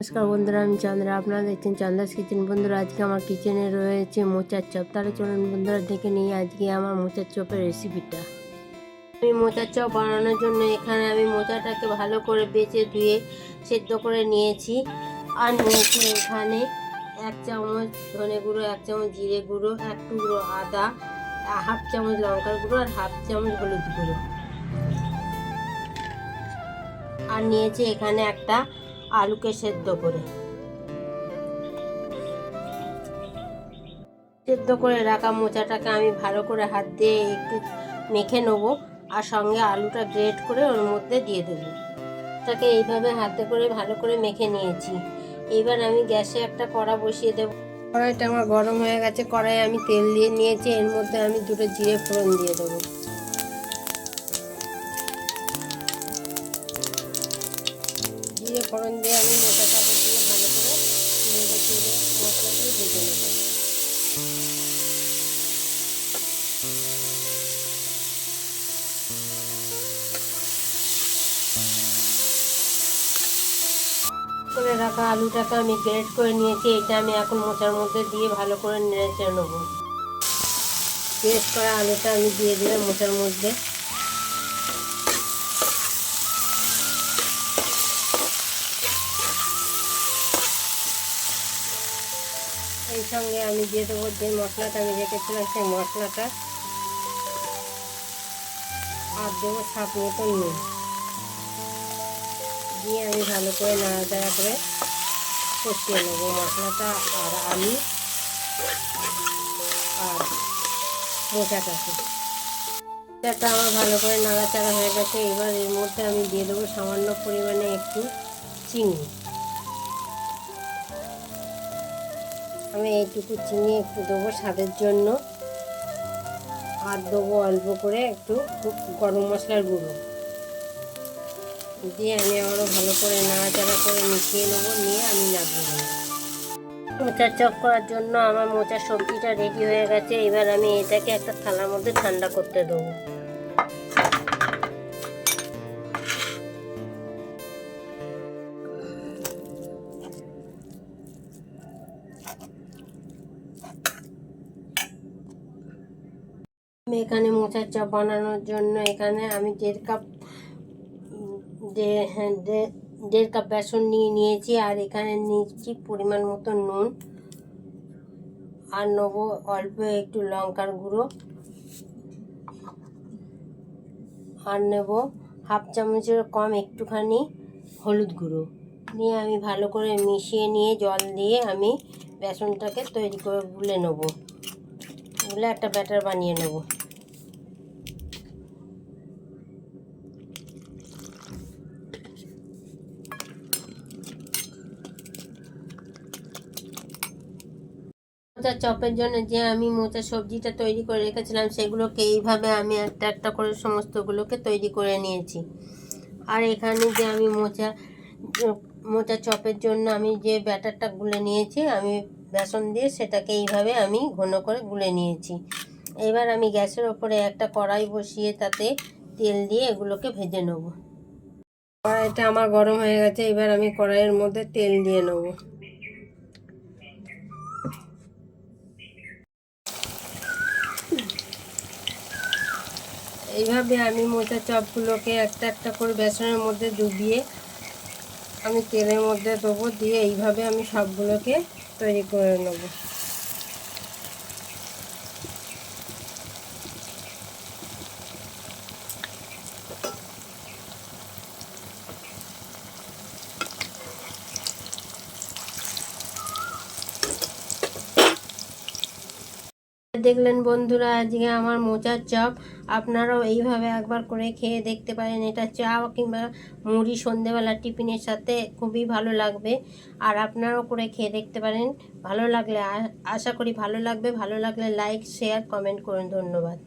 নমস্কার বন্ধুরা, আমি চন্দ্রা। আপনারা দেখছেন চন্দ্রাস কিচেন। বন্ধুরা, আজকে আমার কিচেনে রয়েছে মোচার চপ। তাহলে চলুন বন্ধুরা দেখে নিই আজকে আমার মোচার চপের রেসিপিটা। আমি মোচার চপ বানানোর জন্য এখানে আমি মোচাটাকে ভালো করে বেছে ধুয়ে সেদ্ধ করে নিয়েছি। আর নিয়েছি এখানে 1 চামচ ধনে গুঁড়ো, 1 চামচ জিরে গুঁড়ো, 1 টুকরো আদা, 1/2 চামচ লঙ্কার গুঁড়ো আর 1/2 চামচ হলুদ গুঁড়ো। আর নিয়েছি এখানে একটা আলুকে সেদ্ধ করে রাখা মোচাটাকে আমি ভালো করে হাত দিয়ে একটু মেখে নেবো। আর সঙ্গে আলুটা গ্রেট করে ওর মধ্যে দিয়ে দেবো। তাকে এইভাবে হাতে করে ভালো করে মেখে নিয়েছি। এবার আমি গ্যাসে একটা কড়া বসিয়ে দেবো। কড়াইটা আমার গরম হয়ে গেছে। কড়াইয়ে আমি তেল দিয়ে নিয়েছি। এর মধ্যে আমি 2টো জিরে ফোড়ন দিয়ে দেবো। জিরে ফোড়ন দিয়ে আমি মোচাটাকে দিয়ে ভালো করে নেড়ে চেড়ে মশলা দিয়ে ভেজে নেবো। করে রাখা আলুটাকে আমি গ্রেট করে নিয়েছি। এটা আমি এখন মোচার মধ্যে দিয়ে ভালো করে নেড়ে চেড়ে নেবো। গ্রেট করা আলুটা আমি দিয়ে দিলাম মোচার মধ্যে। এই সঙ্গে আমি দিয়ে দেবো যে মশলাটা আমি রেখেছিলাম সেই মশলাটা, আর দেবো স্বাদ মতো নুন দিয়ে আমি ভালো করে নাড়াচাড়া করে কষিয়ে নেবো মশলাটা আর আলু আর মোচাটাকে। এটা আমার ভালো করে নাড়াচাড়া হয়ে গেছে। এবার এর মধ্যে আমি দিয়ে দেবো সামান্য পরিমাণে একটু চিনি। আমি এইটুকু চিনি একটু দেবো স্বাদের জন্য। আর দেবো অল্প করে একটু গরম মশলার গুঁড়ো দিয়ে আমি আবারও ভালো করে নাড়াচাড়া করে মিশিয়ে নেবো। নিয়ে আমি নামিয়ে নেবো। মোচার চপ করার জন্য আমার মোচার সবজিটা রেডি হয়ে গেছে। এবার আমি এটাকে একটা থালার মধ্যে ঠান্ডা করতে দেবো। আমি এখানে মোচার চপ বানানোর জন্য এখানে আমি 1.5 কাপ বেসন নিয়েছি। আর এখানে নিয়েছি পরিমাণ মতো নুন। আর নেবো অল্প একটু লঙ্কার গুঁড়ো। আর নেব 1/2 চামচের কম একটুখানি হলুদ গুঁড়ো। নিয়ে আমি ভালো করে মিশিয়ে নিয়ে জল দিয়ে আমি বেসনটাকে তৈরি করে গুলে নেবো। গুলে একটা ব্যাটার বানিয়ে নেব। মোচার চপের জন্য যে আমি মোচার সবজিটা তৈরি করে রেখেছিলাম সেগুলোকে এইভাবে আমি একটা একটা করে সমস্তগুলোকে তৈরি করে নিয়েছি। আর এখানে যে আমি মোচার চপের জন্য আমি যে ব্যাটারটা গুলে নিয়েছি আমি বেসন দিয়ে, সেটাকে এইভাবে আমি ঘন করে গুলে নিয়েছি। এবার আমি গ্যাসের ওপরে একটা কড়াই বসিয়ে তাতে তেল দিয়ে এগুলোকে ভেজে নেব। কড়াইটা আমার গরম হয়ে গেছে। এবার আমি কড়াইয়ের মধ্যে তেল দিয়ে নেব। এইভাবে আমি মোচার চপগুলোকে একটা একটা করে বেসনের মধ্যে ডুবিয়ে আমি তেলের মধ্যে দেবো। দিয়ে এইভাবে আমি সবগুলোকে তৈরি করে নেব। দেখলেন বন্ধুরা আজকে আমার মোচার চপ। আপনারাও এইভাবে একবার করে খেয়ে দেখতে পারেন। এটা চা কিংবা মুড়ি সন্ধেবেলা টিফিনের সাথে খুবই ভালো লাগবে। আর আপনারাও করে খেয়ে দেখতে পারেন। ভালো লাগলে আশা করি ভালো লাগবে। ভালো লাগলে লাইক শেয়ার কমেন্ট করুন। ধন্যবাদ।